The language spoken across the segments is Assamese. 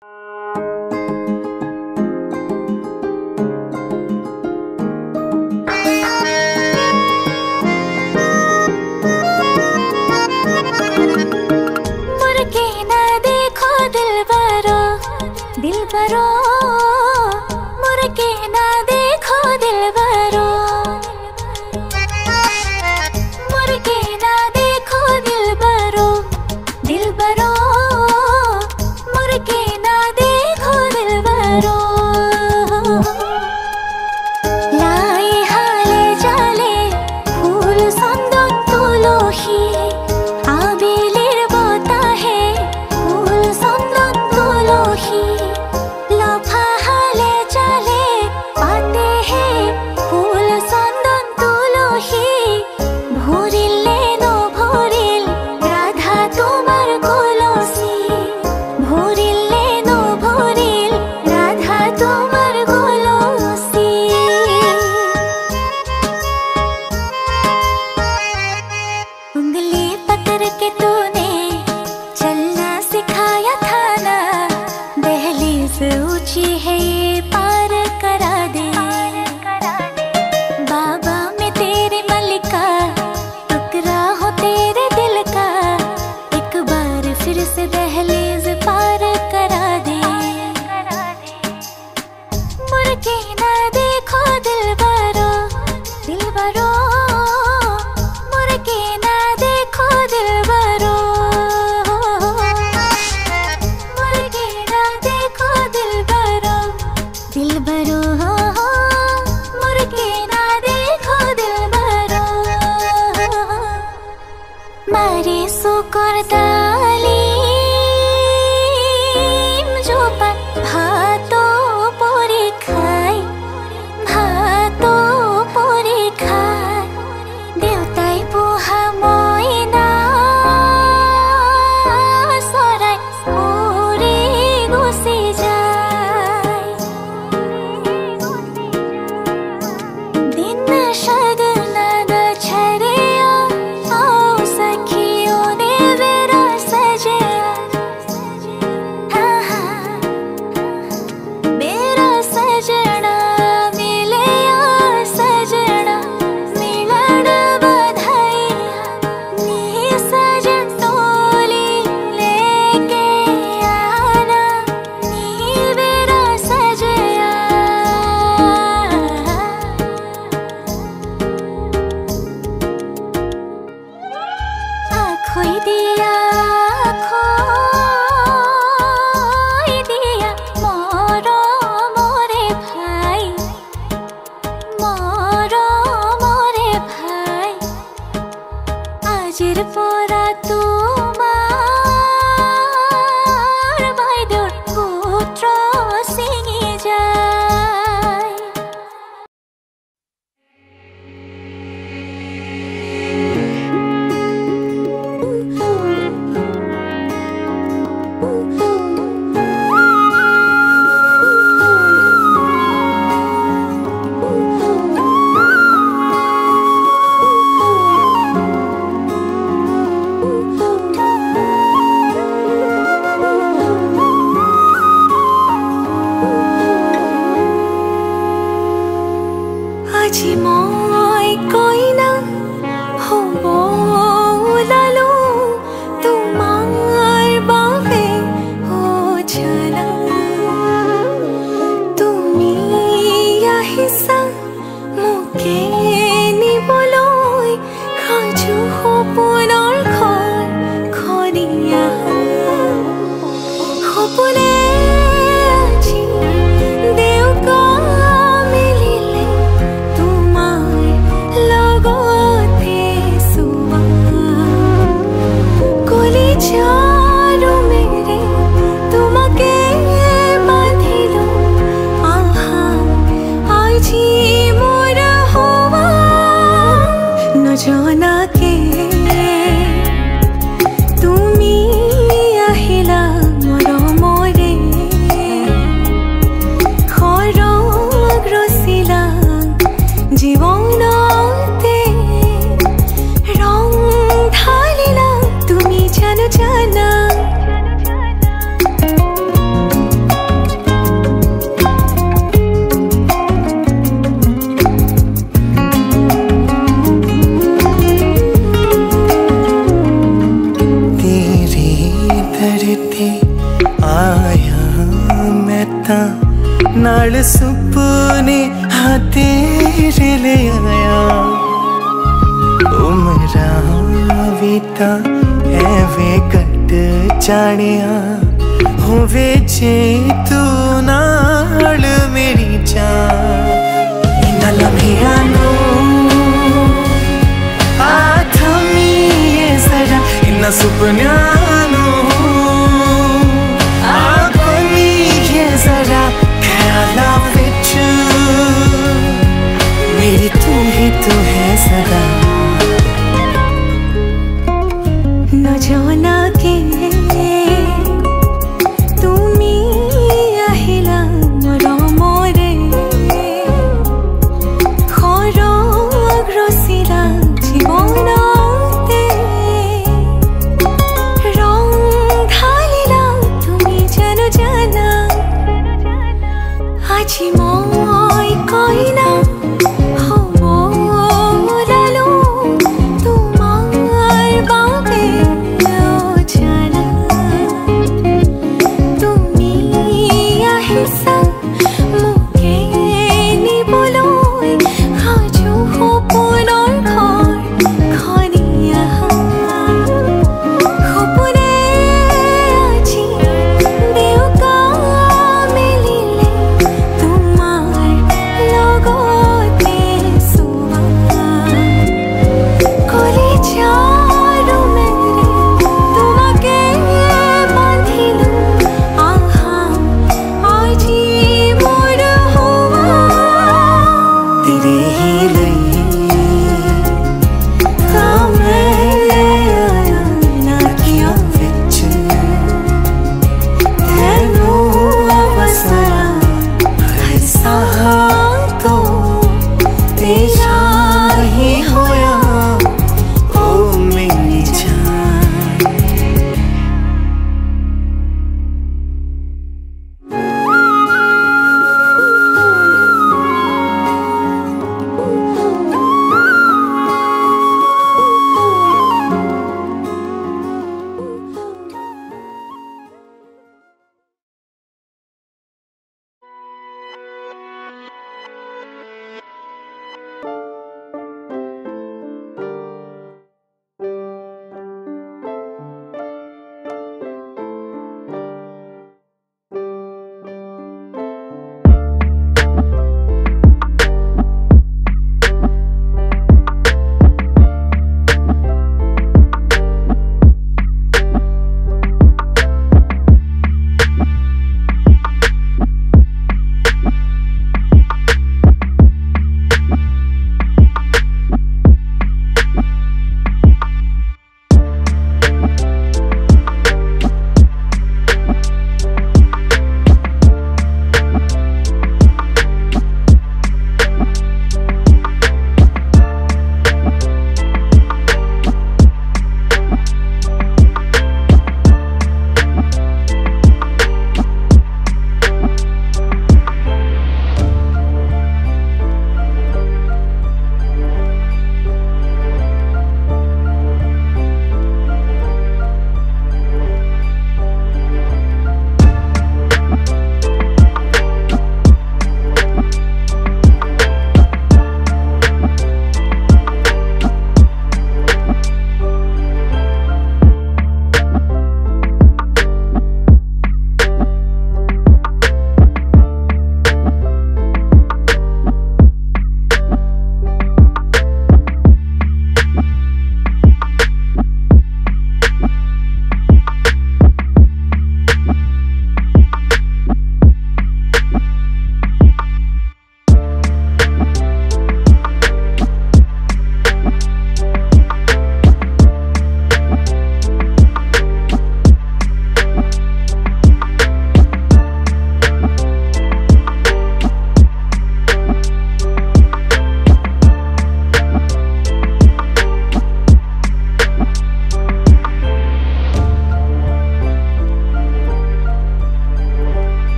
दिलबरो मुड़ के ना देखो दिलबरो, मुड़ के ना देखो दिलबरो, दिलबरो मुड़ के ना देखो दिलबरो। लाई हाले जाले फूल संदन तुलसी आबिलेर बताहे फूल संदन तुलसी। ऊंची है ये पार करा दे बाबा मैं तेरे मलिका, टुकड़ा हो तेरे दिल का, एक बार फिर से दहलीज पार करा दे। मुड़ के ना देखो दिलबरो, दिलबरो मुड़ के ना देखो दिलबरो, दिलबरो मुड़ के ना देखो दिलबरो। मारे सुकर तालीम जो भातो पोरे खाई, भातो पोरे खाई देवताई पोहा मयना सराय ओरे गुसी जा। खोई दिया मोरो मोरे भाई, मोरो मोरे भाई आजिर पोरा तुमार বাইদেউর পুত্র সিঙি যায়। আজি মই কইনা হব ওলালো তোমাৰ বাবে অজানা, তুমি আহিছা মোকে নিবলৈ সাজু সপোনৰ ঘৰ খনিয়া। সপোনে আজি দেউকা মিলিলে লগতে সুবা কলি চাৰো মেৰে তোমাকে বাঁধিলো আহা আজি মোৰ হোৱা নজনাকে তুমি আহিলা মৰমৰে খৰগ ৰচিলা জীবনতে রং ঢালিলা তুমি জানো জানা। रावीता एवे कट जानिया होवे जे तू नाल मेरी जान इन्हां लम्हियां नूं आ थमीए जरा इन्हां सुपनियां नूं आ बनीए जरा ख्यालां विच मेरी तू है सदा न जाना के তুমি আহিলা মরো মোরে খরগ রসিলা জীবনতে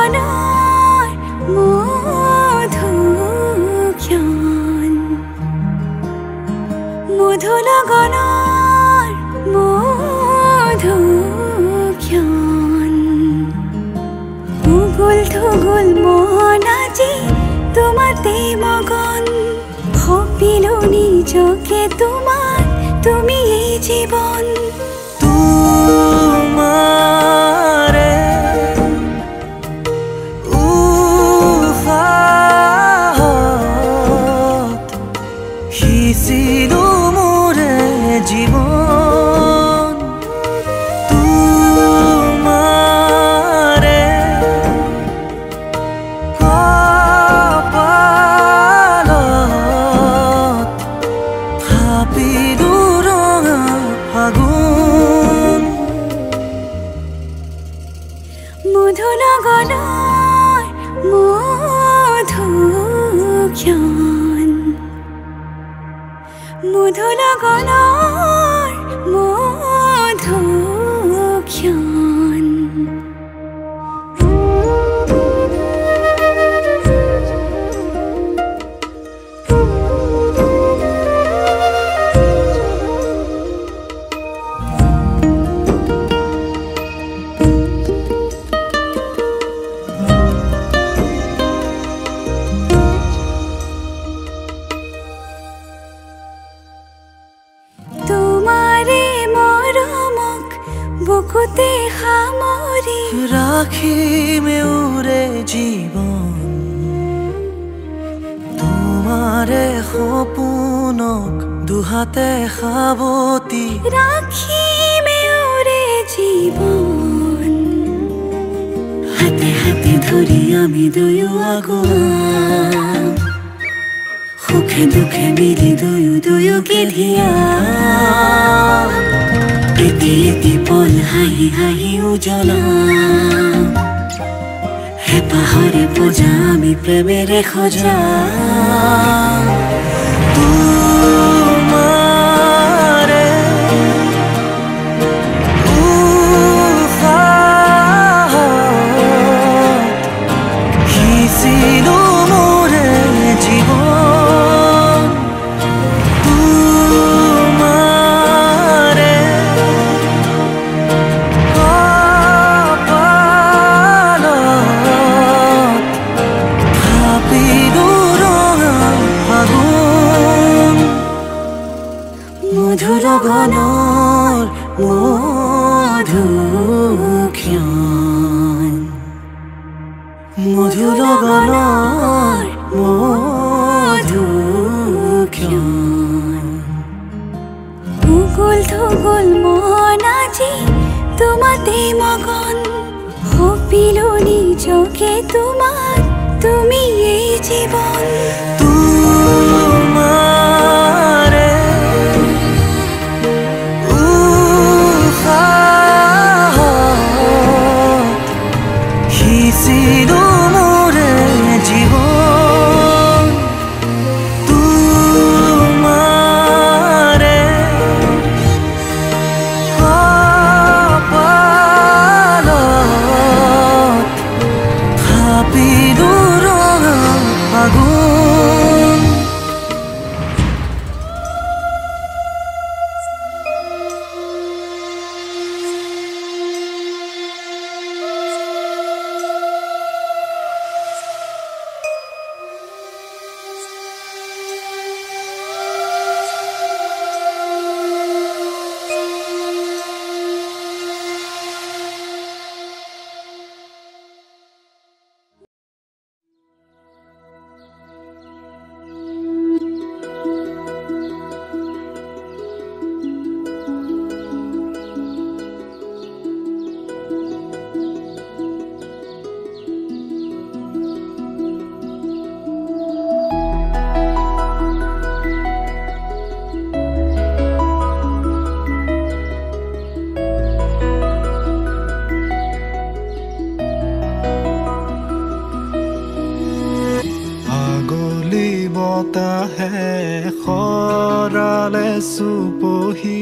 লগনৰ মধুক্ষণ মধু লগনৰ মধুক্ষণ উগুল থুগুল মন আজি তোমাতে মগন ভাবিলো নিজকে তোমার তুমি এই জীবন তোমারে উহাত সিঁচিলো মোরে জীবন তোমারে কপালত থাপিলো ৰঙা ফাগুন মধু লগনৰ মধুক্ষণ মধু লগনৰ মধুক্ষণ বুকুতে সামৰি ৰাখিমে উৰে জীৱন তোমাৰে সপোনক দুহাতে সাৱতি ৰাখিমে উৰে জীৱন হাতে হাতে ধৰি আমি দুয়ো আগুৱা সুখে দুখে মিলি দুয়ো দুয়োকে ধিয়া এটি এটি পল হাঁহি হাঁহি উজ্বলা হেঁপাহৰে পূজা আমি প্ৰেমেৰে সজা তোমাৰে উশাহত সিঁচিলো মোৰে জীৱন তোমাৰে কপালত থাপিলো ৰঙা ফাগুন মধু লগনৰ মধুক্ষণ মধু লগনৰ মধুক্ষণ উগুল থুগুল মন আজি তোমাতে মগন ভাবিলো নিজকে তোমাৰ তুমি এই জীবন তোমাৰে উশাহত সিঁচিলো মোৰে জীৱন তোমাৰে কপালত থাপিলো ৰঙা ফাগুন বতাহে খৰালে চুপহি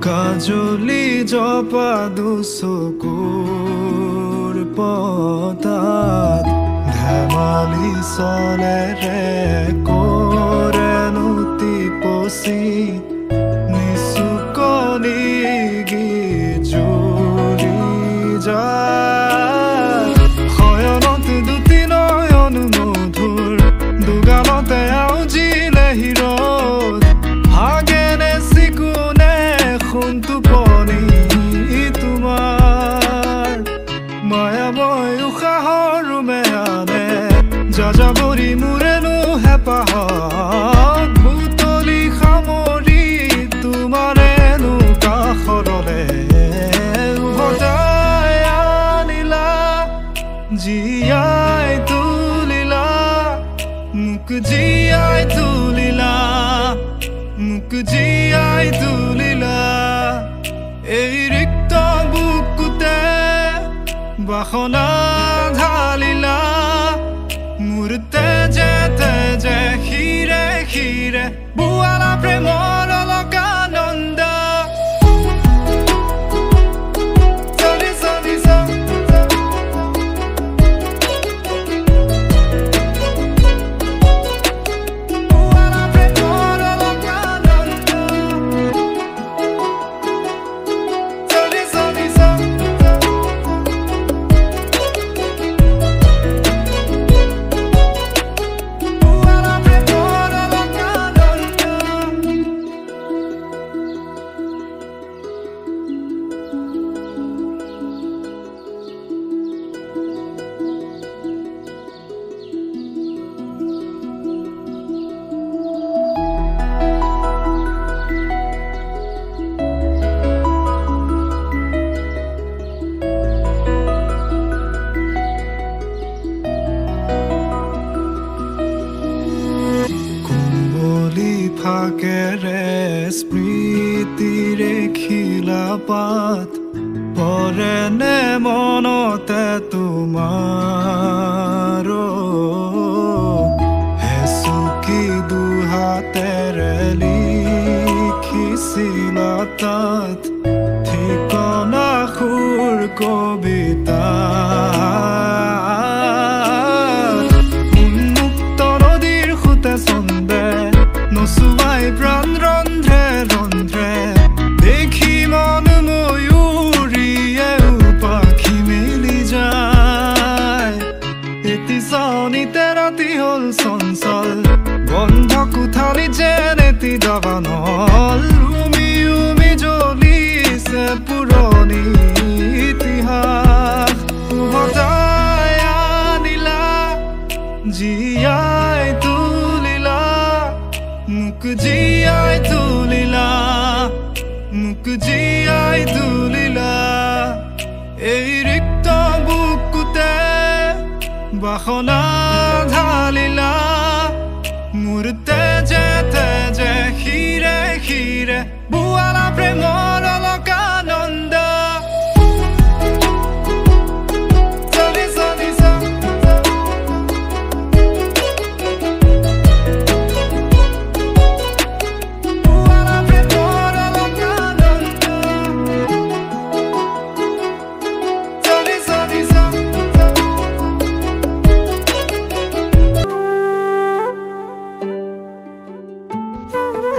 কাজলি জপা দুচকুৰ পতাত ধেমালি চলেৰে কৰেনো টিপচি নিচুকনি জুৰি যায় শয়নত দুটি নয়ন মধুৰ দুগালতে আউজিলে হিৰত হাগেনে চিকুনে সোণটো পনি তোমাৰ মায়াময় উশাহৰ মেয়ানে যাযাবৰী মোৰেনো হেঁপাহত বুটলি সামৰি তোমাৰেনো কাষৰলে উভতাই আনিলা জীয়াই তুলিলা মোক জীয়াই তুলিলা মোক জীয়াই তুলিলা এই ৰিক্ত বুকুতে বাসনা ঢালিলা মোৰ তেজে তেজে শিৰে শিৰে বুৱালা প্ৰেমৰ অলকানন্দ ফাকেৰে স্মৃতিৰে খিলা পাত পৰেনে মনতে তোমাৰ হেচুকি দুহাতেৰে লিখিছিলা তাত ঠিকনা সুৰ কবিতা উন্মুক্ত নদীৰ সুতে চন্দে নচুৱাই প্ৰাণ ৰন্ধ্ৰে ৰন্ধ্ৰে দেখি মন ময়ূৰীয়ে পাখি মেলি যায় এটি চাউনিতে ৰাতি হ'ল চঞ্চল বন্ধ কোঠালি যেন এটি দাবানল উমি উমি জ্বলিছে পুৰণি ইতিহাস উভতাই আনিলা জীয়াই তুলিলা মোক জীয়াই তুলিলা মোক জীয়াই তুলিলা এই ৰিক্ত বুকুতে বাসনা ঢালিলা মোৰ তেজে তেজে শিৰে শিৰে বুৱালা প্ৰেমৰ অলকানন্দ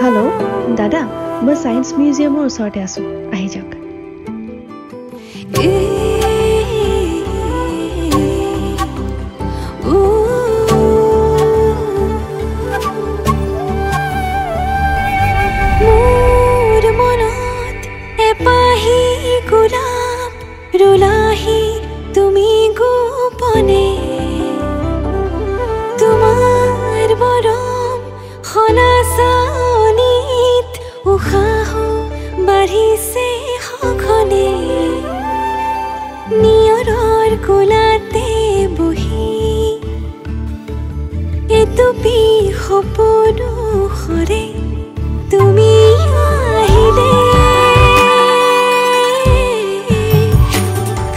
হেল্ল' দাদা মই ছায়েন্স মিউজিয়ামৰ ওচৰতে আছোঁ আহি যাওক মোৰ মনত এপাহি গোলাপ ৰুলাহি তুমি গোপনে তোমাৰ মৰম খলাচানিত উশাহ বাঢ়িছে সঘনে নিয়ৰৰ কোলাতে বহি এটুপি সপোনো সৰে তুমি আহিলে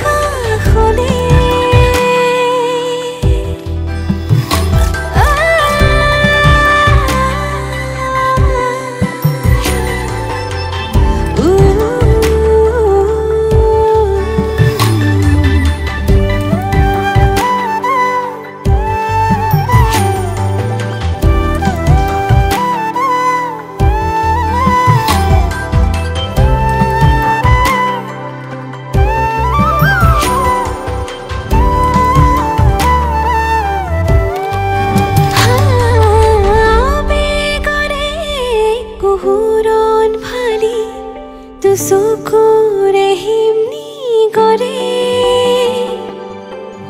কাষলে চকুৰে হিমনি কৰে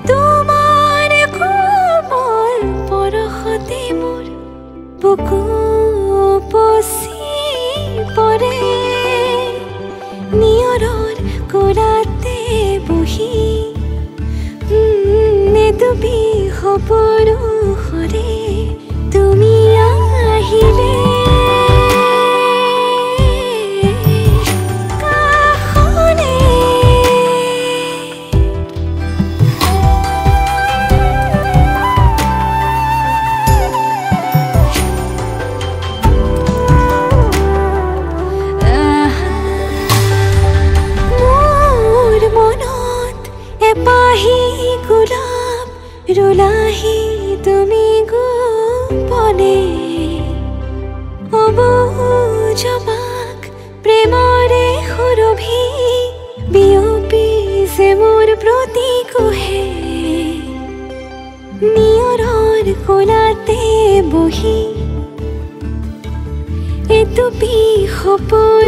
তোমাৰ কোমল পৰশতে মোৰ বুকু পচি পৰে নিয়ৰৰ কোলাতে বহি নেডুবি সপোনৰে তুমি আহিলে ৰুলাহি তুমি গোপনে অবুজবাক প্ৰেমৰে সুৰভি বিয়পি যে মোৰ প্ৰতি কোহে নিয়ৰৰ কোলাতে বহি এটুপি সপোন